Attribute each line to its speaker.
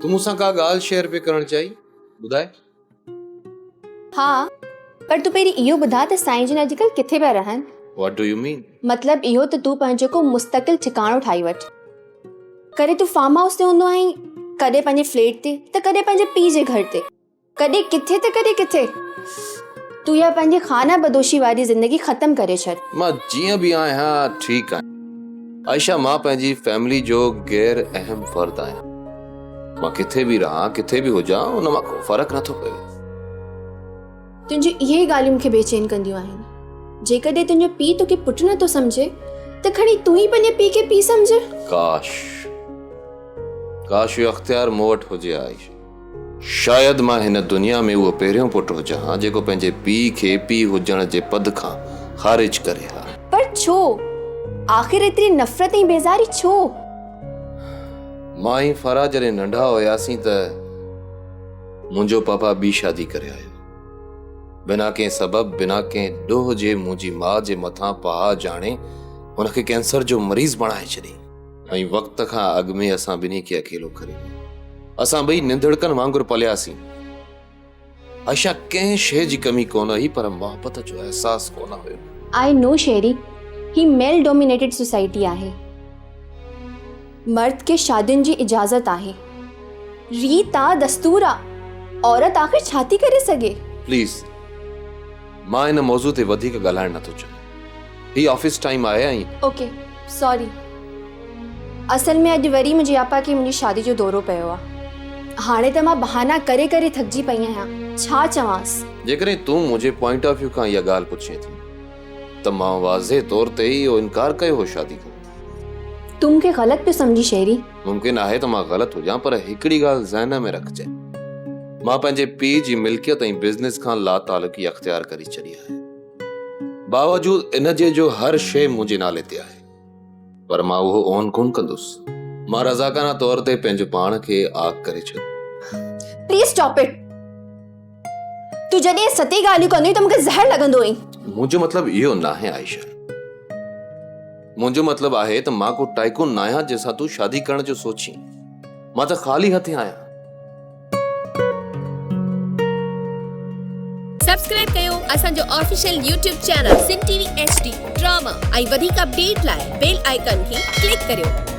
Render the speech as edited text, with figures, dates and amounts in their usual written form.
Speaker 1: तू मूंसां का ॻाल्हि शेयर पे करण चाही ॿुधाए।
Speaker 2: हाँ, पर तू पहिरीं इहो ॿुधा त साईं जन अॼुकल्ह किथे पिया रहनि।
Speaker 1: What do U mean?
Speaker 2: मतलब इहो त तू पंहिंजो को मुस्तकिल ठिकाणो ठाही वठ। कॾहिं तू फार्म हाउस ते हूंदो आहीं, कॾहिं पंहिंजे फ्लैट ते, त कॾहिं पंहिंजे पीउ जे घर ते, कॾहिं किथे त कॾहिं किथे। तू या पंहिंजी खाना बदोशी वारी ज़िंदगी ख़त्म करे छॾ।
Speaker 1: मां जीअं बि आहियां ठीकु आहियां आयशा। मां पंहिंजी फैमिली जो गैर अहम फर्द आहियां। मां किथे बि रहां, किथे बि हुजां, उन मां को फ़र्क़ु नथो पए।
Speaker 2: तुंहिंजी इहे ई ॻाल्हियूं मूंखे बेचैन कंदियूं आहिनि। जेकॾहिं तुंहिंजो पीउ तोखे पुटु नथो सम्झे त खणी तूं ई पंहिंजे पीउ खे पीउ सम्झ।
Speaker 1: काश इहो अख़्तियार मूं वटि हुजे आयशा। शायदि मां हिन दुनिया में उहो पहिरियों पुटु हुजां जेको पंहिंजे पीउ खे पीउ हुजण जे पद खां ख़ारिज करे हा।
Speaker 2: पर छो? आख़िर एतिरी नफ़रत ऐं बेज़ारी छो?
Speaker 1: मां ई फरा जॾहिं नंढा हुयासीं त मुंहिंजो पापा ॿी शादी करे आयो। बिना कंहिं सबब, बिना कंहिं ॾोह जे मुंहिंजी माउ जे मथां पहाज आणे हुनखे कैंसर जो मरीज़ बणाए छॾी। ऐं वक़्त खां अॻु में असां ॿिन्ही खे अकेलो करे वियो। असां ॿई निंधड़कनि वांगुरु पलियासीं। आयशा, कंहिं शइ जी कमी कोन हुई, पर मोहबत जो एहसास कोन हुयो।
Speaker 2: आई नो शेरी, ही मेल डोमिनेटेड सोसाइटी आहे। मर्द खे शादियुनि जी इजाज़त आहे, रीत आ, दस्तूर आ। औरत आख़िर छा थी करे सघे?
Speaker 1: प्लीज़, मां हिन मौज़ू ते वधीक ॻाल्हाइण नथो चाहियां। ही ऑफिस टाइम आहे ऐं
Speaker 2: ओके, सॉरी। असल में अॼु वरी मुंहिंजी आपा खे मुंहिंजी शादी जो दौरो पियो आहे। हाणे त मां बहाना करे करे थकिजी पई आहियां। छा चवांसि?
Speaker 1: जेकॾहिं तूं मुंहिंजे पॉइंट ऑफ व्यू खां इहा ॻाल्हि पुछे थी त मां वाज़े तौर ते ई इहो इनकार कयो हो शादी खां।
Speaker 2: तूं मूंखे ग़लति पियो सम्झी शेरी।
Speaker 1: मुमकिन आहे त मां ग़लति हुजां, पर हिकिड़ी ॻाल्हि ज़हन में रखिजे। मां पंहिंजे पीउ जी मिल्कियत ऐं बिज़नेस खां लातालुकी अख़्तियार करे छॾी आहे। बावजूद इन जे जो हर शइ मुंहिंजे नाले ते आहे, पर मां उहो ओन कोन कंदुसि। मां रज़ाकाना तौर ते पंहिंजो पाण खे आग करे छॾियो।
Speaker 2: Please stop it. तू जॾहिं सती ॻाल्हियूं कंदी त मूंखे ज़हर लॻंदो ई।
Speaker 1: मुंहिंजो मतिलबु इहो न आहे आयशा। मुंहिंजो मतिलबु आहे त मां को टाइकून न आहियां जंहिंसां तूं शादी करण जो सोची। मां त ख़ाली हथ आहियां।
Speaker 3: सब्सक्राइब कयो असांजो official YouTube channel Sindh TV HD drama ऐं वधीक अपडेट लाइ बेल आइकन खे क्लिक करियो।